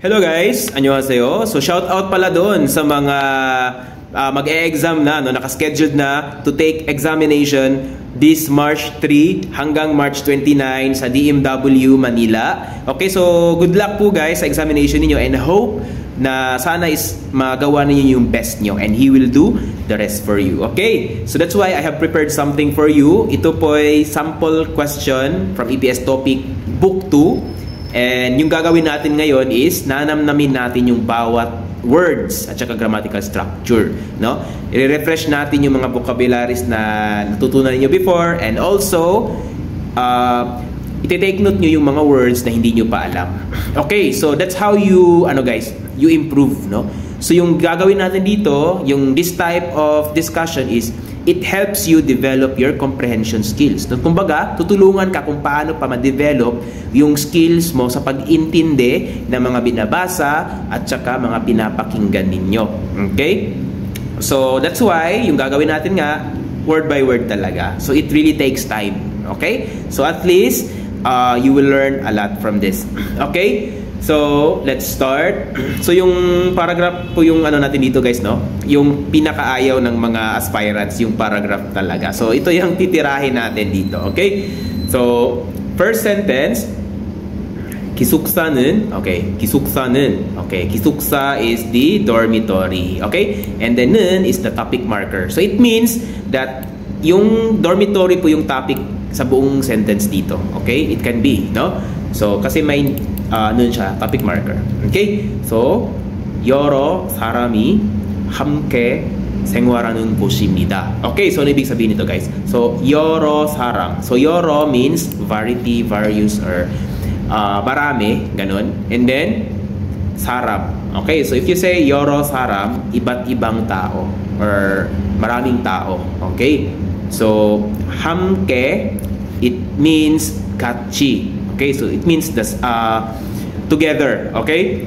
Hello guys, annyeonghaseyo. So shout out pala doon sa mga mag-e-exam na, no, naka-scheduled na to take examination this March 3 hanggang March 29 sa DMW Manila. Okay, so good luck po guys sa examination niyo and hope na sana is magawa niyo yung best niyo and He will do the rest for you. Okay, so that's why I have prepared something for you. Ito po ay sample question from EPS topic book 2. And yung gagawin natin ngayon is nanamnamin natin yung bawat words at saka grammatical structure, no? I-refresh natin yung mga vocabularies na natutunan niyo before and also iti-take note niyo yung mga words na hindi niyo pa alam. Okay, so that's how you you improve, no? So yung gagawin natin dito, yung this type of discussion is it helps you develop your comprehension skills. No? Kumbaga, tutulungan ka kung paano pa ma-develop yung skills mo sa pag-intindi ng mga binabasa at saka mga pinapakinggan ninyo. Okay? So, that's why, yung gagawin natin nga, word by word talaga. So, it really takes time. Okay? So, at least, you will learn a lot from this. Okay? So, let's start. So, yung paragraph po yung ano natin dito guys, no? Yung pinakaayaw ng mga aspirants, yung paragraph talaga. So, ito yung titirahin natin dito, okay? So, first sentence, 기숙사는, okay, 기숙사는, okay, 기숙사 is the dormitory, okay? And then, 는 is the topic marker. So, it means that yung dormitory po yung topic sa buong sentence dito, okay? It can be, no? So, kasi may nun siya, topic marker. Okay? So, 여러 사람이 함께 생활하는 곳입니다. Okay, so ano ibig sabihin nito guys? So, 여러 사람. So, 여러 means variety, various, or marami, ganun. And then, 사람. Okay, so if you say 여러 사람, iba't ibang tao or maraming tao. Okay? So, 함께, it means 같이. Okay, so it means this together, okay?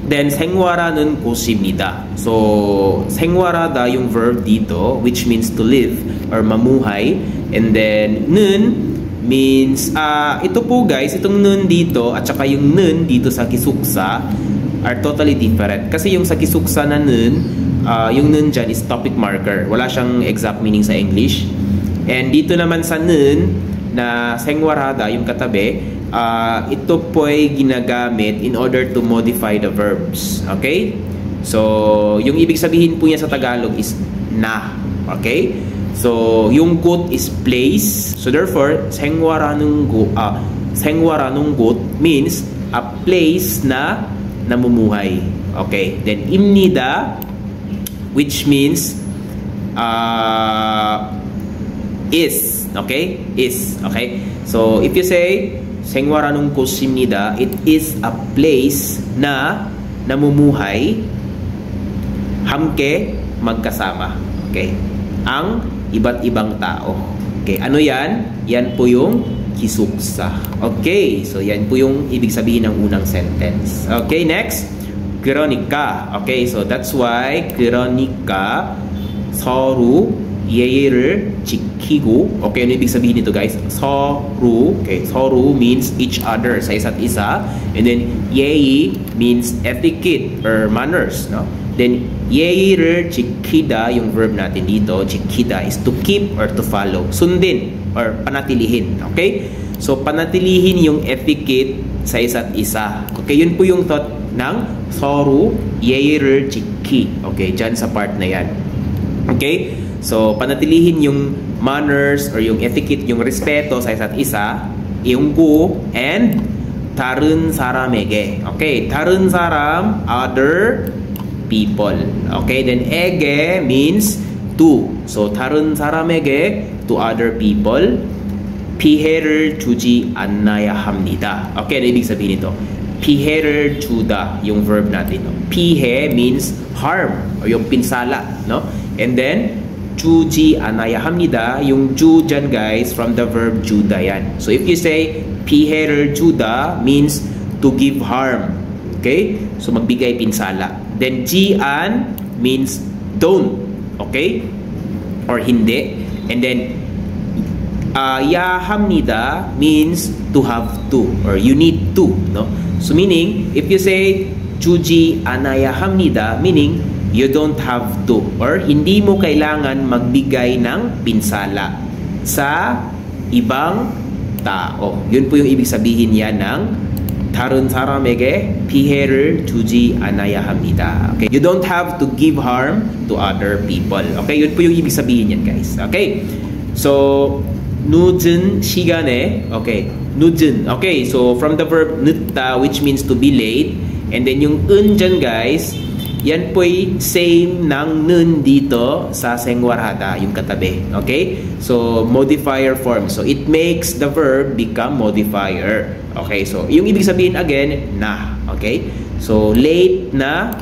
Then 생활하는 곳입니다. So 생활하다 yung verb dito, which means to live or mamuhay. And then 는 means ito po guys, itong nun dito at saka yung nun dito sa kisuksa are totally different. Kasi yung sa kisuksa na nun, yung nun dyan is topic marker. Wala siyang exact meaning sa English. And dito naman sa nun na 생활하다, yung katabi, ito po ay ginagamit in order to modify the verbs. Okay? So, yung ibig sabihin po niya sa Tagalog is na. Okay? So, yung 곳 is place. So, therefore, 생활하는 곳 means a place na namumuhay. Okay? Then, 입니다, which means is. Okay? Is. Okay? So, if you say 생활하는 곳입니다, it is a place na namumuhay 함께 magkasama. Okay? Ang iba't ibang tao. Okay? Ano yan? Yan po yung kisuksa. Okay? So, yan po yung ibig sabihin ng unang sentence. Okay? Next. 그러니까. Okay? So, that's why 그러니까 서로 예의를 지키고. Okay, ano ibig sabihin nito guys? 서로. Okay, 서로 means each other, sa isa't isa. And then 예의 means etiquette or manners, no? Then 예의를 지키다, yung verb natin dito, 지키다 is to keep or to follow. Sundin or panatilihin. Okay? So panatilihin yung etiquette sa isa't isa. Okay, yun po yung thought ng 서로 예의를 지키. Okay, dyan sa part na yan. Okay? So, panatilihin yung manners or yung etiquette, yung respeto sa isa't isa, yung 고, and 다른 사람에게. Okay, 다른 사람, other people. Okay, then 에게 means to. So, 다른 사람에게, to other people, 피해를 주지 않아야 합니다. Okay, ano ibig sabihin nito? 피해를 주다, yung verb natin. No? 피해 means harm or yung pinsala, no? And then 주지 않아야 합니다. Yung 주 dyan guys, from the verb 주다 yan. So if you say 피해를 주다 means to give harm. Okay? So magbigay pinsala. Then 지안 means don't. Okay? Or hindi. And then ya 합니다 means to have to or you need to, no? So meaning if you say 주지 않아야 합니다. Meaning, you don't have to or hindi mo kailangan magbigay ng pinsala sa ibang tao. Yun po yung ibig sabihin yan ng 다른 사람에게 피해를 주지 않아야 합니다. Okay? You don't have to give harm to other people. Okay? Yun po yung ibig sabihin yan, guys. Okay? So, 늦은 시간에, okay, 늦은. Okay, so from the verb 늦다, which means to be late, and then yung 은 dyan, guys, yan po'y same ng nun dito sa 생활하다, yung katabi. Okay? So, modifier form. So, it makes the verb become modifier. Okay? So, yung ibig sabihin again, na. Okay? So, late na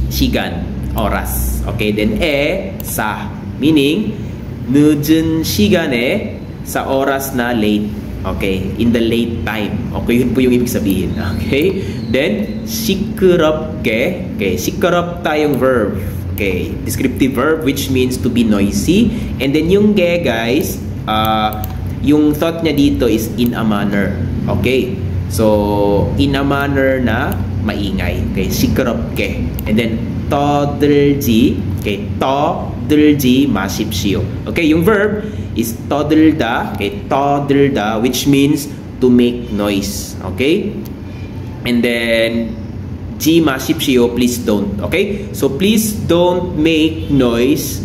시간, oras. Okay? Then, sa. Meaning, 늦은 시간에 sa oras na late. Okay? In the late time. Okay? Yun po yung ibig sabihin. Okay? Then, 시끄럽게. Okay? 시끄럽다 yung verb. Okay? Descriptive verb which means to be noisy. And then yung ge, guys, yung thought niya dito is in a manner. Okay? So, in a manner na maingay. Okay? 시끄럽게. And then, 떠들지. Okay? 떠들지 마십시오. Okay? Yung verb is 떠들다, okay, 떠들다, which means to make noise, okay? And then, 지 마십시오, please don't, okay? So, please don't make noise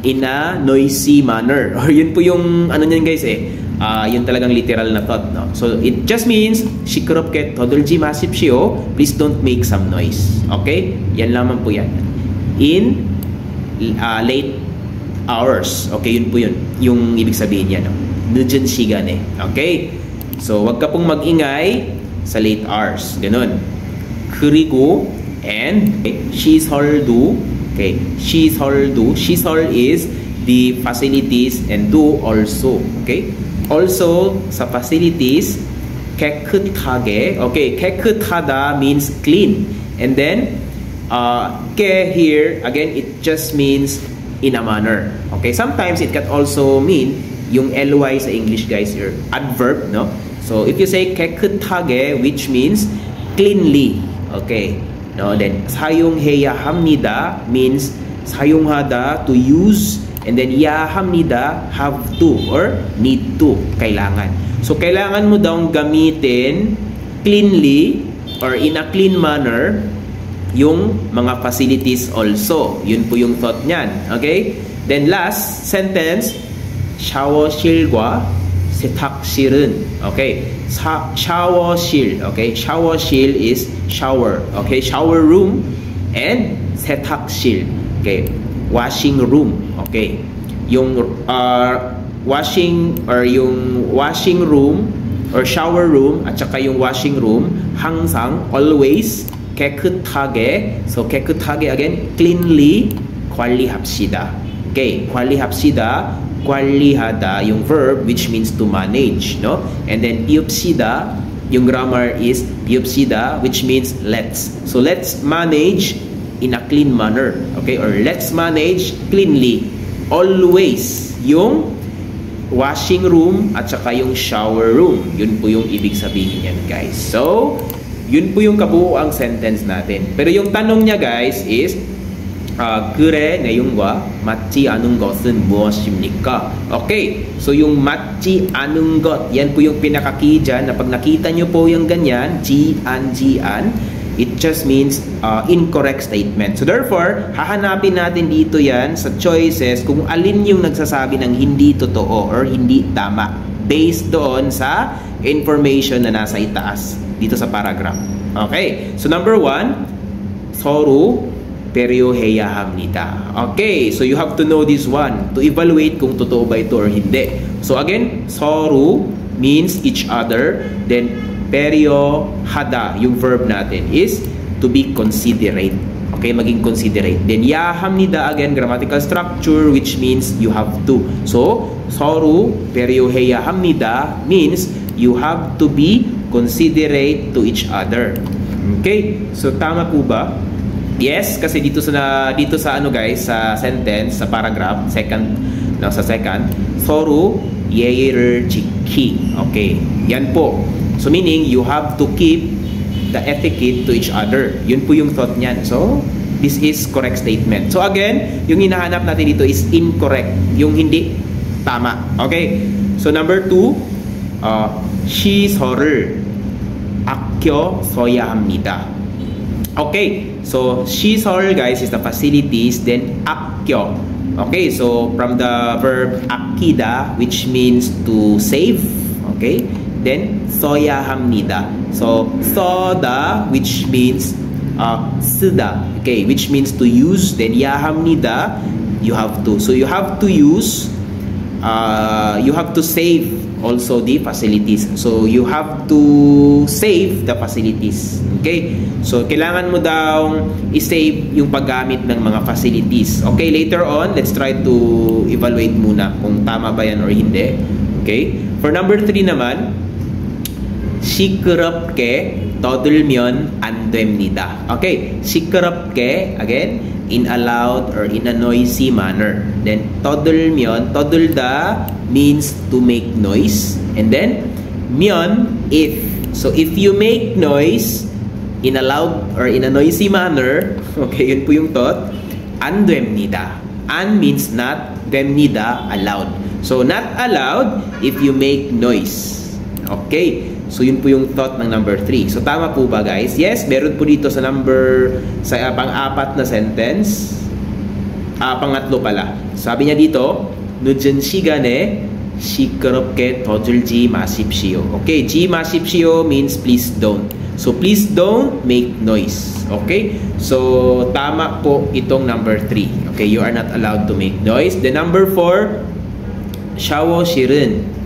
in a noisy manner. Or yun po yung, ano nyan guys yun talagang literal na thought, no? So, it just means, 시끄럽게 떠들지 마십시오, please don't make some noise, okay? Yan lamang po yan. In late hours. Okay, yun po yun. Yung ibig sabihin niya, no? 늦은 시간에. Okay? So, wag ka pong mag-ingay sa late hours. Ganun. 그리고, and, okay, 시설도, okay, 시설도, 시설 is the facilities and do also. Okay? Also, sa facilities, 깨끗하게. Okay, 깨끗하다 means clean. And then, ke here, again, it just means in a manner. Okay, sometimes it can also mean yung ly sa English, guys, your adverb, no? So if you say 깨끗하게, which means cleanly, okay, no? Then 사용해야 합니다 means 사용하다, to use, and then ya 합니다, have to or need to, kailangan. So kailangan mo daw gamitin cleanly or in a clean manner yung mga facilities also. Yun po yung thought niyan. Okay? Then last sentence, 샤워실과 세탁실은. Okay? 샤워실. Okay? 샤워실 is shower. Okay? Shower room and 세탁실. Okay? Washing room. Okay? Yung washing room or shower room at saka yung washing room 항상 always 깨끗하게. So 깨끗하게 again, cleanly 관리합시다. Okay, 관리합시다, 관리하다 yung verb which means to manage, no? And then piupsida, yung grammar is piupsida which means let's. So let's manage in a clean manner. Okay, or let's manage cleanly. Always yung washing room at saka yung shower room. Yun po yung ibig sabihin yan, guys. So yun po yung kabuuang sentence natin. Pero yung tanong niya, guys, is 그래 내용과 맞지 않은 것은 무엇입니까? Okay. So yung 맞지 않은 것, yan po yung pinaka-key dyan na pag nakita nyo po yung ganyan, jian, it just means incorrect statement. So therefore, hahanapin natin dito yan sa choices kung alin yung nagsasabi ng hindi totoo or hindi tama based doon sa information na nasa itaas dito sa paragraph. Okay. So number 1, 서로 배려해야 합니다. Okay. So you have to know this one to evaluate kung totoo ba ito or hindi. So again, 서로 means each other. Then 배려하다, yung verb natin is to be considerate. Okay, maging considerate. Then ya 합니다, again, grammatical structure which means you have to. So 서로 배려해야 합니다 means you have to be considerate to each other. Okay? So tama po ba? Yes, kasi dito sa ano guys, sa sentence, sa paragraph, sa second, 서로 예의를 지키. Okay. Yan po. So meaning you have to keep the etiquette to each other. Yun po yung thought niyan. So, this is correct statement. So again, yung hinahanap natin dito is incorrect. Yung hindi tama. Okay? So number 2, 시설을 아껴 써야 합니다. Okay, so 시설, guys, is the facilities, then 아껴. Okay, so from the verb 아끼다, which means to save. Okay, then 써야 합니다. So 써다, which means 쓰다. Okay, which means to use. Then 야 합니다, you have to. So you have to use. You have to save also the facilities. So you have to save the facilities. Okay? So kailangan mo daw i-save yung paggamit ng mga facilities. Okay, later on, let's try to evaluate muna kung tama ba yan or hindi. Okay? For number 3 naman, 시끄럽게 떠들면 안 됩니다. Okay, 시끄럽게, again, in a loud or in a noisy manner. Then 떠들면, 떠들다 means to make noise, and then 면, if. So if you make noise in a loud or in a noisy manner, okay, yun po yung thought, 안 됩니다. 안 means not, 됩니다, allowed. So not allowed if you make noise. Okay, so yun po yung thought ng number 3. So tama po ba, guys? Yes, meron po dito sa pang-apat na sentence. Pangatlo pala. Sabi niya dito, 늦은 시간에 시끄럽게 떠들지 마십시오. Okay, 지 마십시오 means please don't. So please don't make noise. Okay, so tama po itong number 3. Okay, you are not allowed to make noise. The number 4, 샤워실은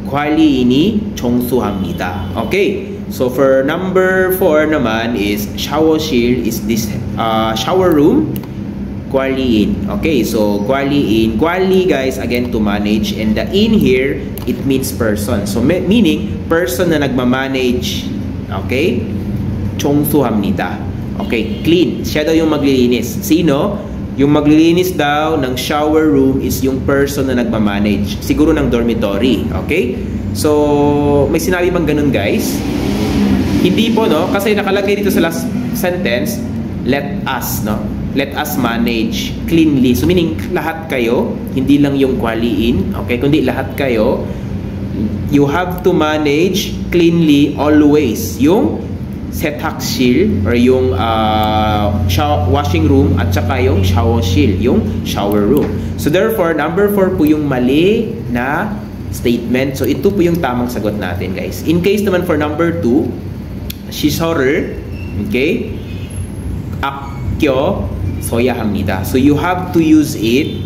관리인이 청소합니다. Okay, so for number 4 naman is 샤워실 is this shower room. 관리인. Okay, so 관리인. 관리, guys, again, to manage, and the in here, it means person. So meaning person na nagmamanage. Okay, 청소합니다. Okay, clean. Siya daw yung maglilinis. Sino? Yung maglilinis daw ng shower room is yung person na nagmamanage. Siguro ng dormitory. Okay? So, may sinabi bang ganun, guys? Hindi po, no? Kasi nakalagay dito sa last sentence, let us, no? Let us manage cleanly. So, meaning, lahat kayo, hindi lang yung kwaliin, okay? Kundi lahat kayo, you have to manage cleanly always. Yung 세탁실 or yung washing room at saka yung shower실, yung shower room. So therefore, number 4 po yung mali na statement. So ito po yung tamang sagot natin, guys. In case naman for number 2, 시설을, okay, 아껴 써야 합니다. So you have to use it,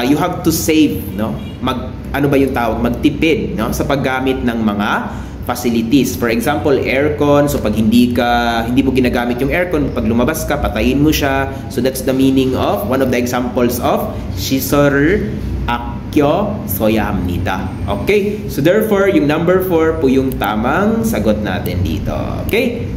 you have to save, no? Ano ba yung tawag? Magtipid, no? Sa paggamit ng mga facilities. For example, aircon. So pag hindi mo ginagamit yung aircon, pag lumabas ka, patayin mo siya. So that's the meaning of one of the examples of 시설을 아껴 써야 합니다. Okay? So therefore, yung number 4 po yung tamang sagot natin dito. Okay?